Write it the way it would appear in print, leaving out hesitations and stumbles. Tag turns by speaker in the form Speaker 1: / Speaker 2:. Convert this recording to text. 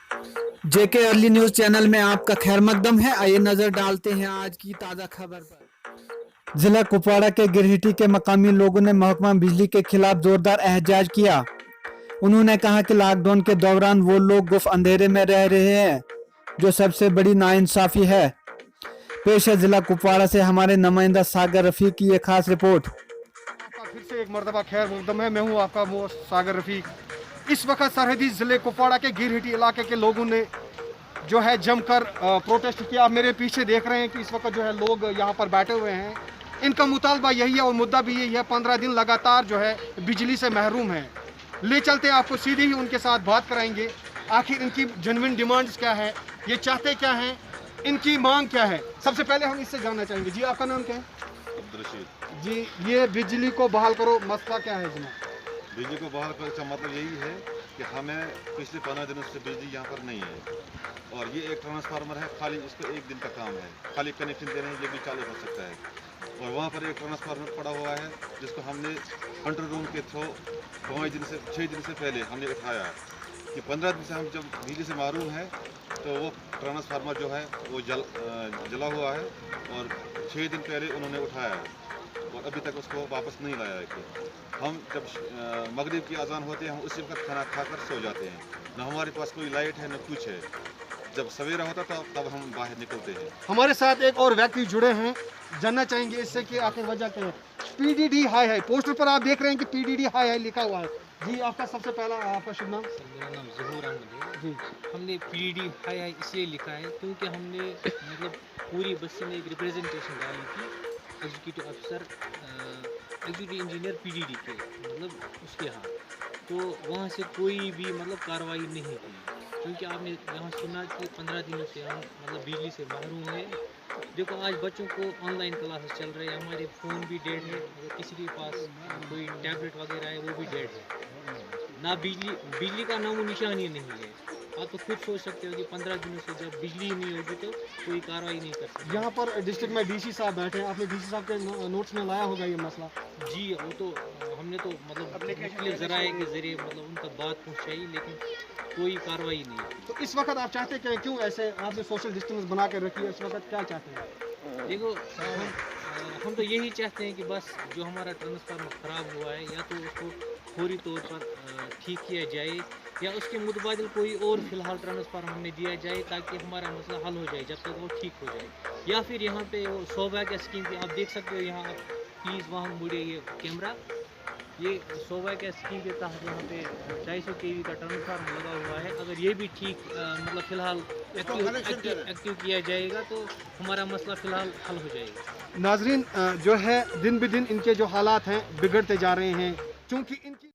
Speaker 1: जेके early news channel में आपका खैर मकदम है। आइए नजर डालते हैं आज की ताज़ा खबर पर। जिला कुपवाड़ा के गिरहिटी के मकामी लोगों ने महकमा बिजली के खिलाफ जोरदार एहतजाज किया। उन्होंने कहा कि लॉकडाउन के दौरान वो लोग गुफ अंधेरे में रह रहे हैं, जो सबसे बड़ी नाइंसाफी है। पेश है जिला कुपवाड़ा से हमारे नुमाइंदा सागर रफीक की ये खास रिपोर्ट।
Speaker 2: आपका फिर से एक मरतबा खैर मुकदम है। मैं हूँ आपका सागर रफीक। इस वक्त सरहदी ज़िले कुपवाड़ा के गिरहिटी इलाके के लोगों ने जो है जमकर प्रोटेस्ट किया। आप मेरे पीछे देख रहे हैं कि इस वक्त जो है लोग यहाँ पर बैठे हुए हैं। इनका मुतालबा यही है और मुद्दा भी यही है। 15 दिन लगातार जो है बिजली से महरूम है। ले चलते हैं आपको, सीधे ही उनके साथ बात कराएंगे। आखिर इनकी जेन्युइन डिमांड्स क्या है, ये चाहते क्या हैं, इनकी मांग क्या है। सबसे पहले हम इससे जानना चाहेंगे। जी, आपका नाम क्या है?
Speaker 3: अब्दुल
Speaker 2: जी, ये बिजली को बहाल करो, मसला क्या है जनाब?
Speaker 3: बिजली को बहाल करने का मतलब यही है कि हमें पिछले 15 दिनों से बिजली यहाँ पर नहीं है और ये एक ट्रांसफार्मर है, खाली इसको एक दिन का काम है, खाली कनेक्शन देने हैं, ये भी चालू हो सकता है। और वहाँ पर एक ट्रांसफार्मर पड़ा हुआ है जिसको हमने कंट्रोल रूम के थ्रू 6 दिन से पहले हमने उठाया कि 15 दिन से हम जब बिजली से महरूम है तो वो ट्रांसफार्मर जो है वो जला हुआ है और 6 दिन पहले उन्होंने उठाया है और अभी तक उसको वापस नहीं लाया है। कि हम जब मगरिब की अजान होती है हम उसी वक्त खाना खाकर सो जाते हैं, न हमारे पास कोई लाइट है न कुछ है। जब सवेरा होता तो तब हम बाहर निकलते हैं।
Speaker 2: हमारे साथ एक और व्यक्ति जुड़े हैं, जानना चाहेंगे इससे कि आखिर वजह क्या है। पीडीडी हाई है, पोस्टर पर आप देख रहे हैं कि पीडीडी हाई है लिखा हुआ है। जी, आपका सबसे पहला आपका शुभ नाम?
Speaker 4: मेरा नाम ज़हूर अहमद है।
Speaker 2: जी,
Speaker 4: हमने पीडीडी हाई हाई इसलिए लिखा है क्योंकि हमने मतलब पूरी बस्ती में एक रिप्रेजेंटेशन डाली थी एग्जीक्यूटिव अफसर एग्जीक्यूटिव इंजीनियर पीडीडी के मतलब उसके यहाँ, तो वहाँ से कोई भी मतलब कार्रवाई नहीं की। क्योंकि आपने यहाँ सुना कि 15 दिनों से हम मतलब बिजली से महरूम हैं। देखो आज बच्चों को ऑनलाइन क्लासेस चल रहे हैं, हमारे फ़ोन भी डेड है, अगर किसी के पास कोई टैबलेट वगैरह है वो भी डेड है। ना बिजली का नामो निशान ही नहीं है। आप तो खुद सोच सकते हो कि 15 दिनों से जब बिजली ही नहीं होगी तो कोई कार्रवाई नहीं कर सकती।
Speaker 2: यहाँ पर डिस्ट्रिक्ट में डीसी साहब बैठे हैं, आपने डीसी साहब के नोट्स में लाया होगा ये मसला।
Speaker 4: जी, वो तो हमने तो मतलब मुख्तलिफ ज़राए के ज़रिए मतलब उन तक बात पहुँचाई, लेकिन कोई कार्रवाई नहीं की।
Speaker 2: तो इस वक्त आप चाहते क्या, क्यों ऐसे आपने सोशल डिस्टेंस बना कर रखी है, इस वक्त क्या चाहते हैं?
Speaker 4: देखो हम तो यही चाहते हैं कि बस जो हमारा ट्रांसफार्मर ख़राब हुआ है या तो उसको फौरी तौर पर ठीक किया जाए या उसके मुतबादिल कोई और फ़िलहाल ट्रांसफार्मर हमें दिया जाए ताकि हमारा मसला हल हो जाए जब तक वो ठीक हो जाए। या फिर यहाँ पे वो सौभाग्य स्कीम की आप देख सकते हो, यहाँ आप प्लीज़ वहाँ मुड़े ये कैमरा, ये सौभाग्य स्कीम के तहत यहाँ पे 250 kV का ट्रांसफार्मर लगा हुआ है। अगर ये भी ठीक मतलब फ़िलहाल एक्टिव किया जाएगा तो हमारा मसला फ़िलहाल हल हो जाएगा।
Speaker 2: नाजरीन, जो है दिन ब दिन इनके जो हालात हैं बिगड़ते जा रहे हैं, क्योंकि इनकी